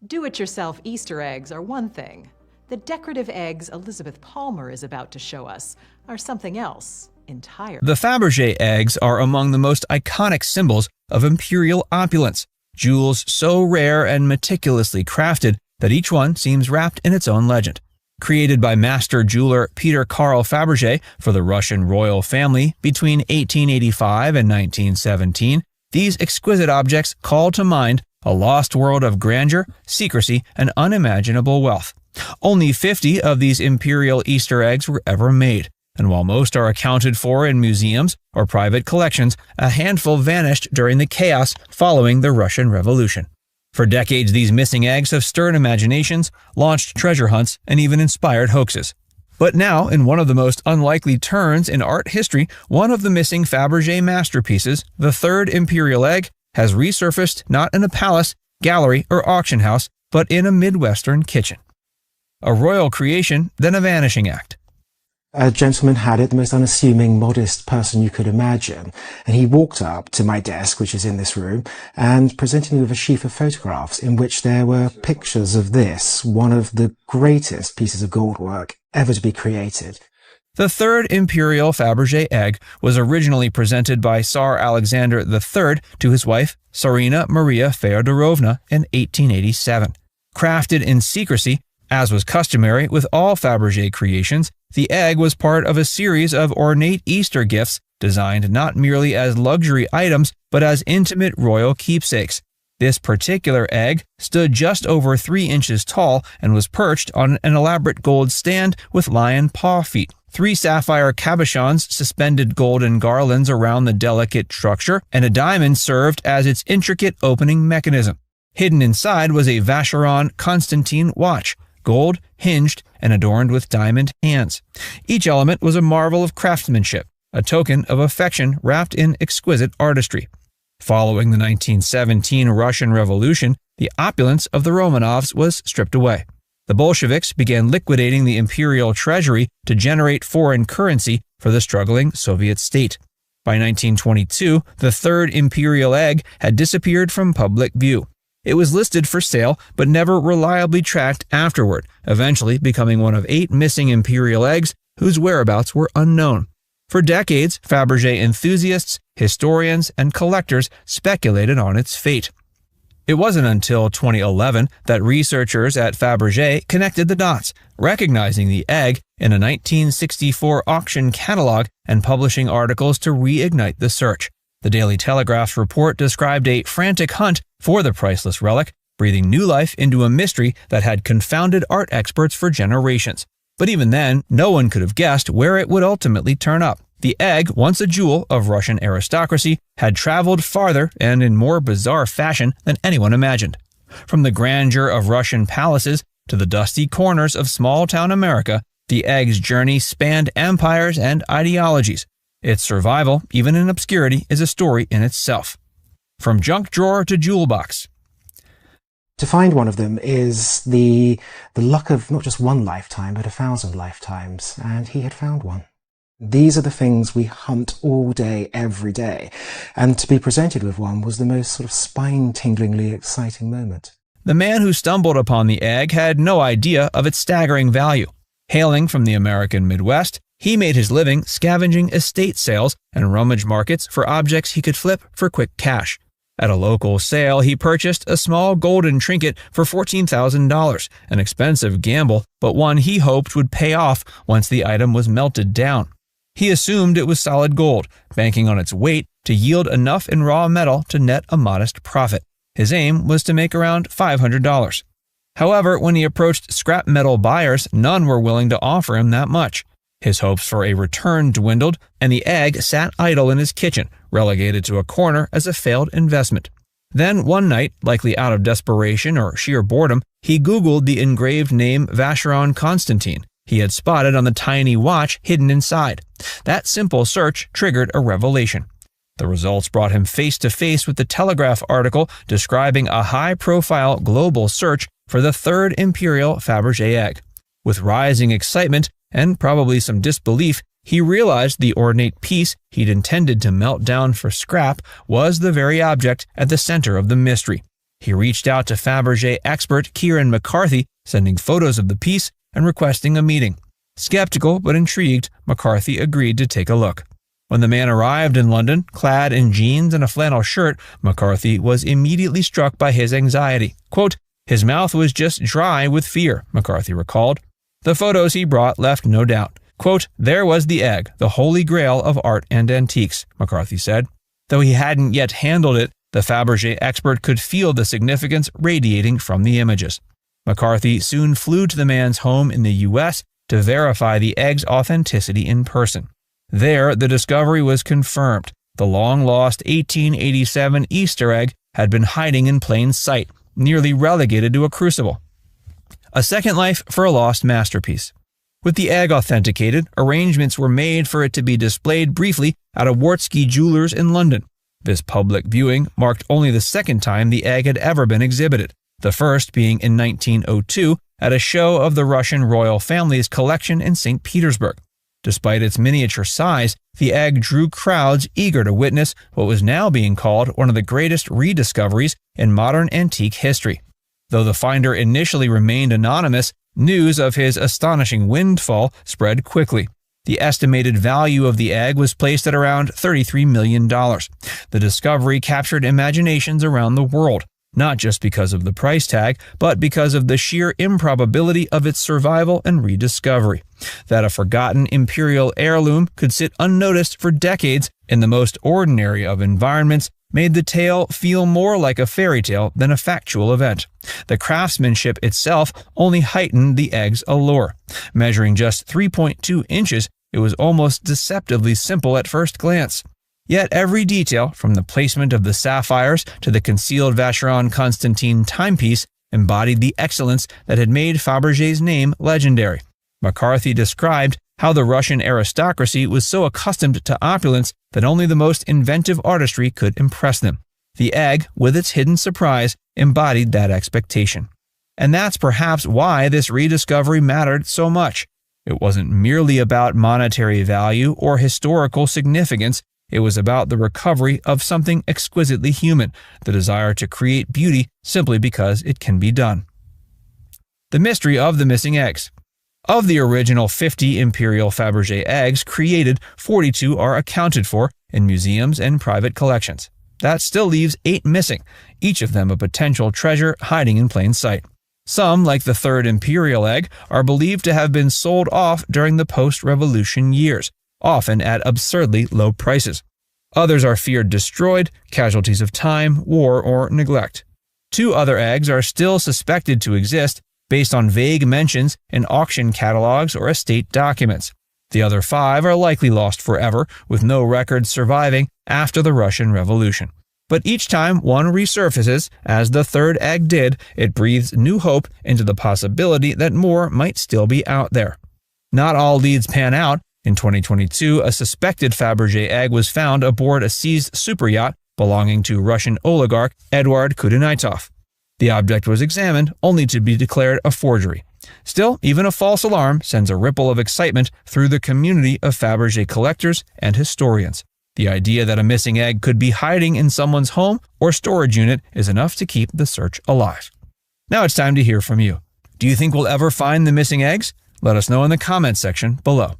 Do-it-yourself Easter eggs are one thing. The decorative eggs Elizabeth Palmer is about to show us are something else entirely. The Fabergé eggs are among the most iconic symbols of imperial opulence, jewels so rare and meticulously crafted that each one seems wrapped in its own legend. Created by master jeweler Peter Carl Fabergé for the Russian royal family between 1885 and 1917, these exquisite objects call to mind a lost world of grandeur, secrecy, and unimaginable wealth. Only 50 of these imperial Easter eggs were ever made, and while most are accounted for in museums or private collections, a handful vanished during the chaos following the Russian Revolution. For decades, these missing eggs have stirred imaginations, launched treasure hunts, and even inspired hoaxes. But now, in one of the most unlikely turns in art history, one of the missing Fabergé masterpieces, the third imperial egg, has resurfaced not in a palace, gallery, or auction house, but in a Midwestern kitchen. A royal creation, then a vanishing act. A gentleman had it, the most unassuming, modest person you could imagine, and he walked up to my desk, which is in this room, and presented me with a sheaf of photographs in which there were pictures of this, one of the greatest pieces of gold work ever to be created. The third imperial Fabergé egg was originally presented by Tsar Alexander III to his wife, Tsarina Maria Feodorovna, in 1887. Crafted in secrecy, as was customary with all Fabergé creations, the egg was part of a series of ornate Easter gifts designed not merely as luxury items, but as intimate royal keepsakes. This particular egg stood just over 3 inches tall and was perched on an elaborate gold stand with lion paw feet. 3 sapphire cabochons suspended golden garlands around the delicate structure, and a diamond served as its intricate opening mechanism. Hidden inside was a Vacheron Constantine watch, gold, hinged, and adorned with diamond hands. Each element was a marvel of craftsmanship, a token of affection wrapped in exquisite artistry. Following the 1917 Russian Revolution, the opulence of the Romanovs was stripped away. The Bolsheviks began liquidating the imperial treasury to generate foreign currency for the struggling Soviet state. By 1922, the third imperial egg had disappeared from public view. It was listed for sale, but never reliably tracked afterward, eventually becoming one of 8 missing imperial eggs whose whereabouts were unknown. For decades, Fabergé enthusiasts, historians, and collectors speculated on its fate. It wasn't until 2011 that researchers at Fabergé connected the dots, recognizing the egg in a 1964 auction catalog and publishing articles to reignite the search. The Daily Telegraph's report described a frantic hunt for the priceless relic, breathing new life into a mystery that had confounded art experts for generations. But even then, no one could have guessed where it would ultimately turn up. The egg, once a jewel of Russian aristocracy, had traveled farther and in more bizarre fashion than anyone imagined. From the grandeur of Russian palaces to the dusty corners of small-town America, the egg's journey spanned empires and ideologies. Its survival, even in obscurity, is a story in itself. From junk drawer to jewel box. To find one of them is the luck of not just one lifetime, but 1,000 lifetimes, and he had found one. These are the things we hunt all day, every day, and to be presented with one was the most sort of spine-tinglingly exciting moment. The man who stumbled upon the egg had no idea of its staggering value. Hailing from the American Midwest, he made his living scavenging estate sales and rummage markets for objects he could flip for quick cash. At a local sale, he purchased a small golden trinket for $14,000, an expensive gamble, but one he hoped would pay off once the item was melted down. He assumed it was solid gold, banking on its weight to yield enough in raw metal to net a modest profit. His aim was to make around $500. However, when he approached scrap metal buyers, none were willing to offer him that much. His hopes for a return dwindled, and the egg sat idle in his kitchen, relegated to a corner as a failed investment. Then one night, likely out of desperation or sheer boredom, he Googled the engraved name Vacheron Constantine he had spotted on the tiny watch hidden inside. That simple search triggered a revelation. The results brought him face to face with the Telegraph article describing a high-profile global search for the third Imperial Fabergé egg. With rising excitement, and probably some disbelief, he realized the ornate piece he'd intended to melt down for scrap was the very object at the center of the mystery. He reached out to Fabergé expert Kieran McCarthy, sending photos of the piece and requesting a meeting. Skeptical but intrigued, McCarthy agreed to take a look. When the man arrived in London, clad in jeans and a flannel shirt, McCarthy was immediately struck by his anxiety. Quote, "His mouth was just dry with fear," McCarthy recalled. The photos he brought left no doubt. Quote, "There was the egg, the holy grail of art and antiques," McCarthy said. Though he hadn't yet handled it, the Fabergé expert could feel the significance radiating from the images. McCarthy soon flew to the man's home in the U.S. to verify the egg's authenticity in person. There, the discovery was confirmed. The long-lost 1887 Easter egg had been hiding in plain sight, nearly relegated to a crucible. A second life for a lost masterpiece. With the egg authenticated, arrangements were made for it to be displayed briefly at a Wartski Jewelers in London. This public viewing marked only the second time the egg had ever been exhibited, the first being in 1902 at a show of the Russian royal family's collection in St. Petersburg. Despite its miniature size, the egg drew crowds eager to witness what was now being called one of the greatest rediscoveries in modern antique history. Though the finder initially remained anonymous, news of his astonishing windfall spread quickly. The estimated value of the egg was placed at around $33 million. The discovery captured imaginations around the world, not just because of the price tag, but because of the sheer improbability of its survival and rediscovery. That a forgotten imperial heirloom could sit unnoticed for decades in the most ordinary of environments made the tale feel more like a fairy tale than a factual event. The craftsmanship itself only heightened the egg's allure. Measuring just 3.2 inches, it was almost deceptively simple at first glance. Yet every detail, from the placement of the sapphires to the concealed Vacheron Constantin timepiece, embodied the excellence that had made Fabergé's name legendary. McCarthy described how the Russian aristocracy was so accustomed to opulence that only the most inventive artistry could impress them. The egg, with its hidden surprise, embodied that expectation. And that's perhaps why this rediscovery mattered so much. It wasn't merely about monetary value or historical significance. It was about the recovery of something exquisitely human, the desire to create beauty simply because it can be done. The mystery of the missing eggs. Of the original 50 Imperial Fabergé eggs created, 42 are accounted for in museums and private collections. That still leaves 8 missing, each of them a potential treasure hiding in plain sight. Some, like the third Imperial egg, are believed to have been sold off during the post-revolution years, often at absurdly low prices. Others are feared destroyed, casualties of time, war, or neglect. 2 other eggs are still suspected to exist, based on vague mentions in auction catalogs or estate documents. The other 5 are likely lost forever, with no records surviving after the Russian Revolution. But each time one resurfaces, as the third egg did, it breathes new hope into the possibility that more might still be out there. Not all leads pan out. In 2022, a suspected Fabergé egg was found aboard a seized superyacht belonging to Russian oligarch Eduard Kudenitov. The object was examined, only to be declared a forgery. Still, even a false alarm sends a ripple of excitement through the community of Fabergé collectors and historians. The idea that a missing egg could be hiding in someone's home or storage unit is enough to keep the search alive. Now it's time to hear from you. Do you think we'll ever find the missing eggs? Let us know in the comments section below.